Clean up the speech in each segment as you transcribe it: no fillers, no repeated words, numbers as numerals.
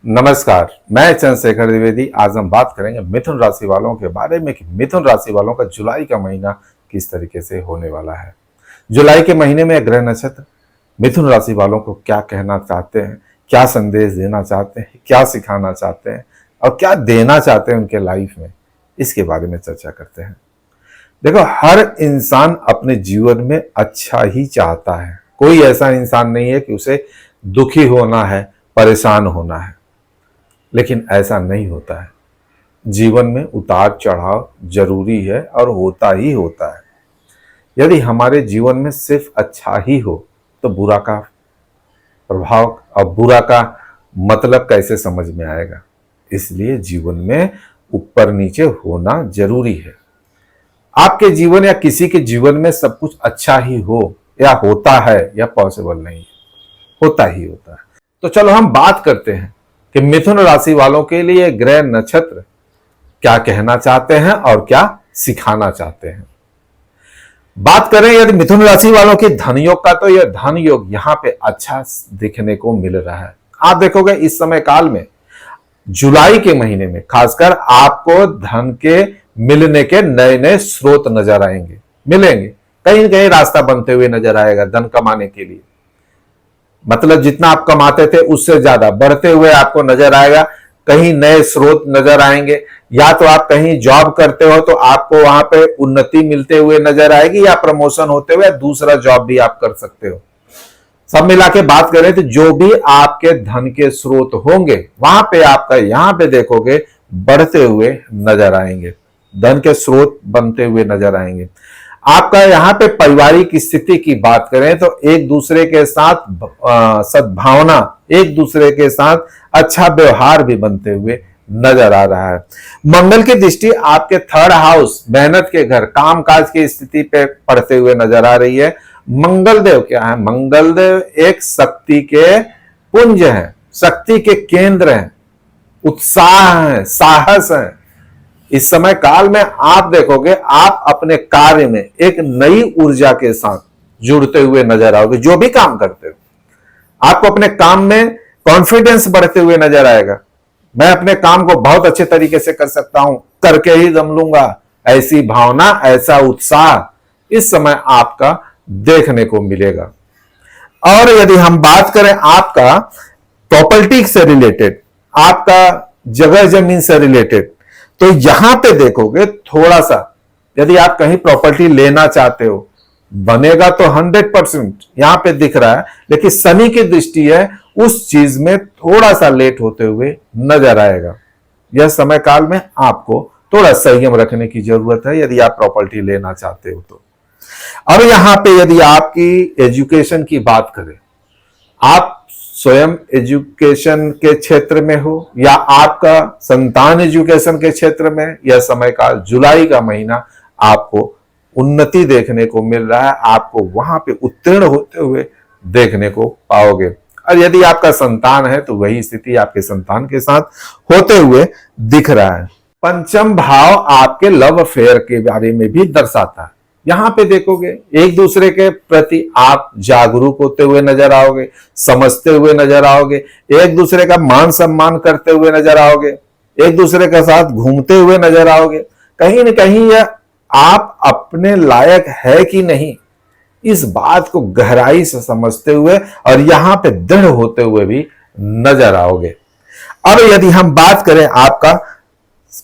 नमस्कार, मैं चंद्रशेखर द्विवेदी। आज हम बात करेंगे मिथुन राशि वालों के बारे में कि मिथुन राशि वालों का जुलाई का महीना किस तरीके से होने वाला है। जुलाई के महीने में ग्रह नक्षत्र मिथुन राशि वालों को क्या कहना चाहते हैं, क्या संदेश देना चाहते हैं, क्या सिखाना चाहते हैं और क्या देना चाहते हैं उनके लाइफ में, इसके बारे में चर्चा करते हैं। देखो, हर इंसान अपने जीवन में अच्छा ही चाहता है। कोई ऐसा इंसान नहीं है कि उसे दुखी होना है, परेशान होना है, लेकिन ऐसा नहीं होता है। जीवन में उतार चढ़ाव जरूरी है और होता ही होता है। यदि हमारे जीवन में सिर्फ अच्छा ही हो तो बुरा का प्रभाव और बुरा का मतलब कैसे समझ में आएगा। इसलिए जीवन में ऊपर नीचे होना जरूरी है। आपके जीवन या किसी के जीवन में सब कुछ अच्छा ही हो या होता है या पॉसिबल नहीं है, होता ही होता है। तो चलो हम बात करते हैं कि मिथुन राशि वालों के लिए ग्रह नक्षत्र क्या कहना चाहते हैं और क्या सिखाना चाहते हैं। बात करें यदि मिथुन राशि वालों की धन योग का, तो यह धन योग यहां पे अच्छा दिखने को मिल रहा है। आप देखोगे इस समय काल में जुलाई के महीने में खासकर आपको धन के मिलने के नए नए स्रोत नजर आएंगे, मिलेंगे। कहीं न कहीं रास्ता बनते हुए नजर आएगा धन कमाने के लिए। मतलब जितना आप कमाते थे उससे ज्यादा बढ़ते हुए आपको नजर आएगा। कहीं नए स्रोत नजर आएंगे, या तो आप कहीं जॉब करते हो तो आपको वहां पे उन्नति मिलते हुए नजर आएगी, या प्रमोशन होते हुए दूसरा जॉब भी आप कर सकते हो। सब मिला के बात करें तो जो भी आपके धन के स्रोत होंगे वहां पे आपका यहां पे देखोगे बढ़ते हुए नजर आएंगे, धन के स्रोत बनते हुए नजर आएंगे। आपका यहाँ पे पारिवारिक स्थिति की बात करें तो एक दूसरे के साथ सद्भावना, एक दूसरे के साथ अच्छा व्यवहार भी बनते हुए नजर आ रहा है। मंगल की दृष्टि आपके थर्ड हाउस, मेहनत के घर, कामकाज की स्थिति पे पड़ते हुए नजर आ रही है। मंगल देव क्या है? मंगल देव एक शक्ति के पुंज है, शक्ति के केंद्र हैं, उत्साह है, साहस है। इस समय काल में आप देखोगे आप अपने कार्य में एक नई ऊर्जा के साथ जुड़ते हुए नजर आओगे। जो भी काम करते हो आपको अपने काम में कॉन्फिडेंस बढ़ते हुए नजर आएगा। मैं अपने काम को बहुत अच्छे तरीके से कर सकता हूं, करके ही दम लूंगा, ऐसी भावना, ऐसा उत्साह इस समय आपका देखने को मिलेगा। और यदि हम बात करें आपका प्रॉपर्टी से रिलेटेड, आपका जगह जमीन से रिलेटेड, तो यहां पे देखोगे थोड़ा सा, यदि आप कहीं प्रॉपर्टी लेना चाहते हो बनेगा तो 100% यहां पे दिख रहा है, लेकिन शनि की दृष्टि है, उस चीज में थोड़ा सा लेट होते हुए नजर आएगा। यह समय काल में आपको थोड़ा संयम रखने की जरूरत है यदि आप प्रॉपर्टी लेना चाहते हो तो। और यहां पे यदि आपकी एजुकेशन की बात करें, आप स्वयं एजुकेशन के क्षेत्र में हो या आपका संतान एजुकेशन के क्षेत्र में, यह समय काल जुलाई का महीना आपको उन्नति देखने को मिल रहा है। आपको वहां पे उत्तीर्ण होते हुए देखने को पाओगे। और यदि आपका संतान है तो वही स्थिति आपके संतान के साथ होते हुए दिख रहा है। पंचम भाव आपके लव अफेयर के बारे में भी दर्शाता है। यहां पे देखोगे एक दूसरे के प्रति आप जागरूक होते हुए नजर आओगे, समझते हुए नजर आओगे, एक दूसरे का मान सम्मान करते हुए नजर आओगे, एक दूसरे के साथ घूमते हुए नजर आओगे। कहीं न कहीं यह आप अपने लायक है कि नहीं, इस बात को गहराई से समझते हुए और यहां पे दृढ़ होते हुए भी नजर आओगे। और यदि हम बात करें आपका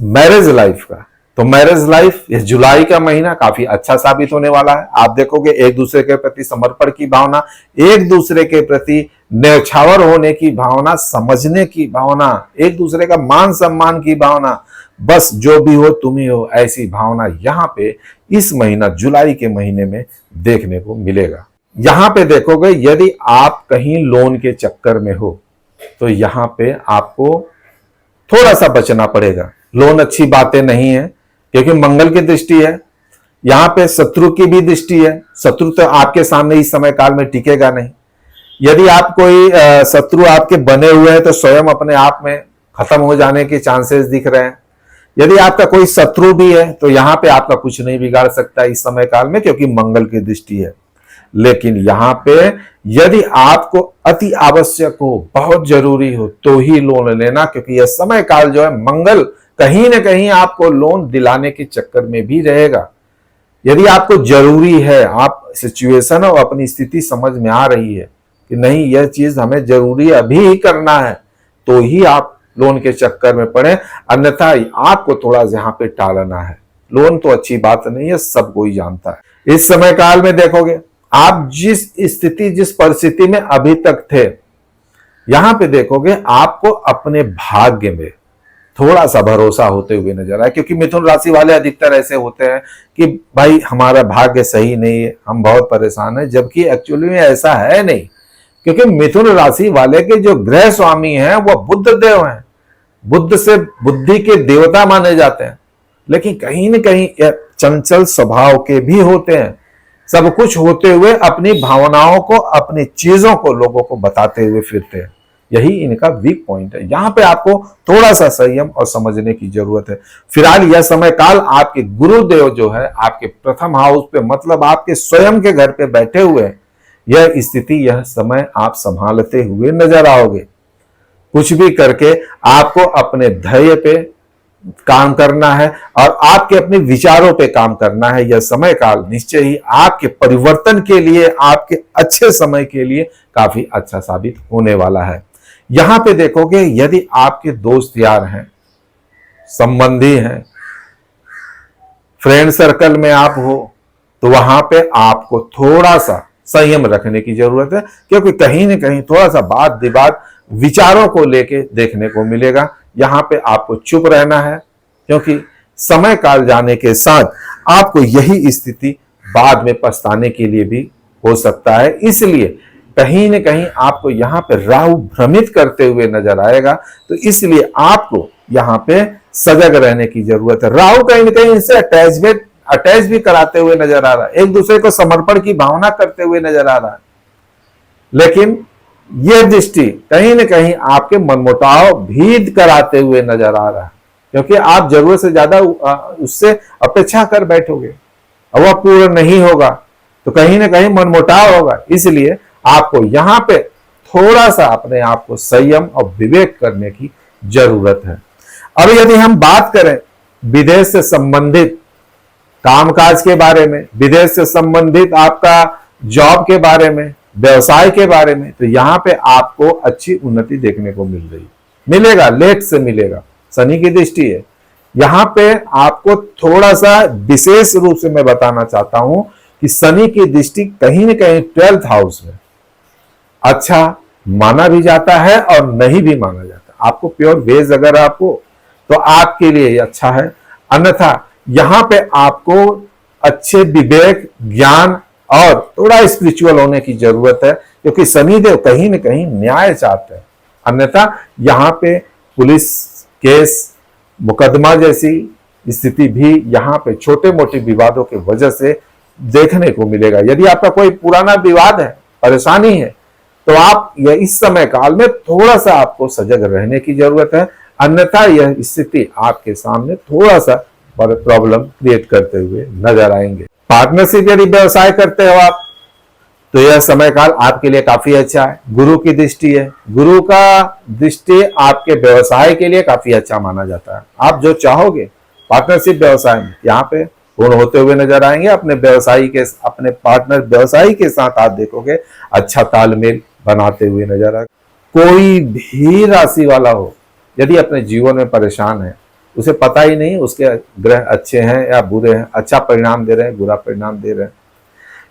मैरिज लाइफ का, तो मैरिज लाइफ इस जुलाई का महीना काफी अच्छा साबित होने वाला है। आप देखोगे एक दूसरे के प्रति समर्पण की भावना, एक दूसरे के प्रति न्यौछावर होने की भावना, समझने की भावना, एक दूसरे का मान सम्मान की भावना, बस जो भी हो तुम ही हो, ऐसी भावना यहां पे इस महीना जुलाई के महीने में देखने को मिलेगा। यहां पे देखोगे यदि आप कहीं लोन के चक्कर में हो तो यहां पे आपको थोड़ा सा बचना पड़ेगा। लोन अच्छी बातें नहीं है क्योंकि मंगल की दृष्टि है, यहां पे शत्रु की भी दृष्टि है। शत्रु तो आपके सामने इस समय काल में टिकेगा नहीं। यदि आप कोई शत्रु आपके बने हुए हैं तो स्वयं अपने आप में खत्म हो जाने के चांसेस दिख रहे हैं। यदि आपका कोई शत्रु भी है तो यहां पे आपका कुछ नहीं बिगाड़ सकता इस समय काल में, क्योंकि मंगल की दृष्टि है। लेकिन यहाँ पे यदि आपको अति आवश्यक हो, बहुत जरूरी हो, तो ही लोन लेना, क्योंकि यह समय काल जो है मंगल कहीं ना कहीं आपको लोन दिलाने के चक्कर में भी रहेगा। यदि आपको जरूरी है, आप सिचुएशन और अपनी स्थिति समझ में आ रही है कि नहीं यह चीज हमें जरूरी अभी ही करना है, तो ही आप लोन के चक्कर में पड़े, अन्यथा आपको थोड़ा यहाँ पे टालना है। लोन तो अच्छी बात नहीं है, सब कोई जानता है। इस समय काल में देखोगे आप जिस स्थिति जिस परिस्थिति में अभी तक थे, यहां पे देखोगे आपको अपने भाग्य में थोड़ा सा भरोसा होते हुए नजर आए, क्योंकि मिथुन राशि वाले अधिकतर ऐसे होते हैं कि भाई हमारा भाग्य सही नहीं है, हम बहुत परेशान हैं, जबकि एक्चुअली में ऐसा है नहीं। क्योंकि मिथुन राशि वाले के जो ग्रह स्वामी हैं वो बुध देव हैं, बुद्ध से बुद्धि के देवता माने जाते हैं, लेकिन कहीं न कहीं चंचल स्वभाव के भी होते हैं। सब कुछ होते हुए अपनी भावनाओं को, अपनी चीजों को लोगों को बताते हुए फिरते हैं, यही इनका वीक पॉइंट है। यहां पे आपको थोड़ा सा संयम और समझने की जरूरत है। फिलहाल यह समय काल आपके गुरुदेव जो है आपके प्रथम हाउस पे, मतलब आपके स्वयं के घर पे बैठे हुए हैं। यह स्थिति, यह समय आप संभालते हुए नजर आओगे। कुछ भी करके आपको अपने धैर्य पे काम करना है और आपके अपने विचारों पे काम करना है। यह समय काल निश्चय ही आपके परिवर्तन के लिए, आपके अच्छे समय के लिए काफी अच्छा साबित होने वाला है। यहां पे देखोगे यदि आपके दोस्त यार हैं, संबंधी हैं, फ्रेंड सर्कल में आप हो, तो वहां पे आपको थोड़ा सा संयम रखने की जरूरत है, क्योंकि कहीं ना कहीं थोड़ा सा बात विवाद विचारों को लेके देखने को मिलेगा। यहां पे आपको चुप रहना है, क्योंकि समय काल जाने के साथ आपको यही स्थिति बाद में पछताने के लिए भी हो सकता है। इसलिए कहीं न कहीं आपको यहाँ पे राहु भ्रमित करते हुए नजर आएगा, तो इसलिए आपको यहाँ पे सजग रहने की जरूरत है। राहु कहीं न कहीं इनसे अटैच भी कराते हुए नजर आ रहा है, एक दूसरे को समर्पण की भावना करते हुए नजर आ रहा है, लेकिन यह दृष्टि कहीं न कहीं आपके मनमुटाव भी कराते हुए नजर आ रहा है, क्योंकि आप जरूरत से ज्यादा उससे अपेक्षा कर बैठोगे और वह पूर्ण नहीं होगा तो कहीं ना कहीं मनमुटाव होगा। इसलिए आपको यहाँ पे थोड़ा सा अपने आप को संयम और विवेक करने की जरूरत है। अब यदि हम बात करें विदेश से संबंधित कामकाज के बारे में, विदेश से संबंधित आपका जॉब के बारे में, व्यवसाय के बारे में, तो यहाँ पे आपको अच्छी उन्नति देखने को मिलेगा, लेट से मिलेगा। शनि की दृष्टि है, यहाँ पे आपको थोड़ा सा विशेष रूप से मैं बताना चाहता हूं कि शनि की दृष्टि कहीं न कहीं 12th हाउस में अच्छा माना भी जाता है और नहीं भी माना जाता। आपको प्योर वेज अगर आपको, तो आपके लिए अच्छा है, अन्यथा यहाँ पे आपको अच्छे विवेक, ज्ञान और थोड़ा स्पिरिचुअल होने की जरूरत है, क्योंकि शनिदेव कहीं न कहीं न्याय चाहते हैं। अन्यथा यहाँ पे पुलिस केस, मुकदमा जैसी स्थिति भी यहाँ पे छोटे मोटे विवादों के वजह से देखने को मिलेगा। यदि आपका कोई पुराना विवाद है, परेशानी है, तो आप इस समय काल में थोड़ा सा आपको सजग रहने की जरूरत है, अन्यथा यह स्थिति आपके सामने थोड़ा सा प्रॉब्लम क्रिएट करते हुए नजर आएंगे। पार्टनरशिप यदि व्यवसाय करते हो आप, तो यह समय काल आपके लिए काफी अच्छा है। गुरु की दृष्टि है, गुरु का दृष्टि आपके व्यवसाय के लिए काफी अच्छा माना जाता है। आप जो चाहोगे पार्टनरशिप व्यवसाय में, यहाँ पे पूर्ण होते हुए नजर आएंगे। अपने पार्टनर व्यवसायी के साथ आप देखोगे अच्छा तालमेल बनाते हुए नजर आएगा। कोई भी राशि वाला हो, यदि अपने जीवन में परेशान है, उसे पता ही नहीं उसके ग्रह अच्छे हैं या बुरे हैं, अच्छा परिणाम दे रहे हैं, बुरा परिणाम दे रहे हैं,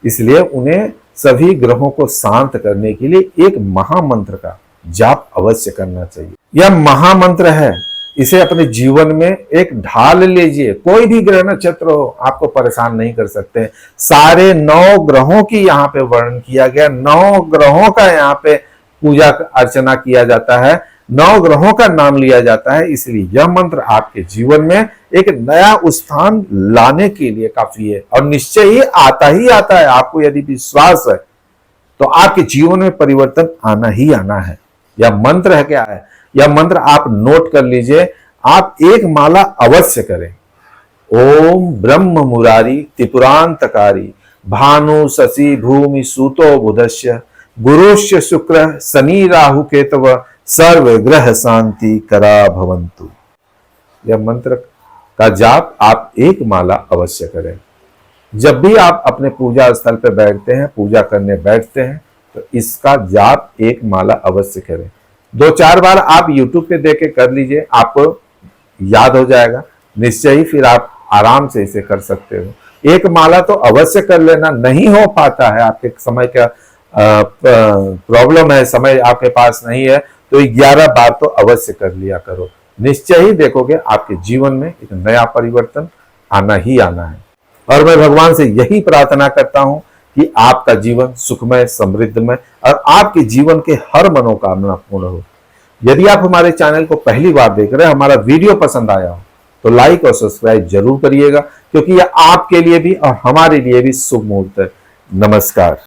इसलिए उन्हें सभी ग्रहों को शांत करने के लिए एक महामंत्र का जाप अवश्य करना चाहिए। यह महामंत्र है, इसे अपने जीवन में एक ढाल लीजिए। कोई भी ग्रह नक्षत्र हो, आपको परेशान नहीं कर सकते। सारे 9 ग्रहों की यहाँ पे वर्णन किया गया, 9 ग्रहों का यहाँ पे पूजा अर्चना किया जाता है, 9 ग्रहों का नाम लिया जाता है। इसलिए यह मंत्र आपके जीवन में एक नया उत्थान लाने के लिए काफी है और निश्चय ही आता है। आपको यदि विश्वास है तो आपके जीवन में परिवर्तन आना ही आना है। यह मंत्र है, क्या है यह मंत्र, आप नोट कर लीजिए। आप एक माला अवश्य करें। ओम ब्रह्म मुरारी त्रिपुरांतकारी भानु शशि भूमि सूतो बुधस्य गुरुश्च शुक्र शनि राहु केतव सर्व ग्रह शांति करा भवंतु। यह मंत्र का जाप आप एक माला अवश्य करें। जब भी आप अपने पूजा स्थल पर बैठते हैं, पूजा करने बैठते हैं, तो इसका जाप एक माला अवश्य करें। 2-4 बार आप YouTube पे देख के कर लीजिए, आपको याद हो जाएगा निश्चय ही, फिर आप आराम से इसे कर सकते हो। एक माला तो अवश्य कर लेना। नहीं हो पाता है, आपके समय का प्रॉब्लम है, समय आपके पास नहीं है, तो 11 बार तो अवश्य कर लिया करो। निश्चय ही देखोगे आपके जीवन में एक नया परिवर्तन आना ही आना है। और मैं भगवान से यही प्रार्थना करता हूं कि आपका जीवन सुखमय समृद्धमय और आपके जीवन के हर मनोकामना पूर्ण हो। यदि आप हमारे चैनल को पहली बार देख रहे हैं, हमारा वीडियो पसंद आया हो तो लाइक और सब्सक्राइब जरूर करिएगा, क्योंकि यह आपके लिए भी और हमारे लिए भी शुभ मुहूर्त है। नमस्कार।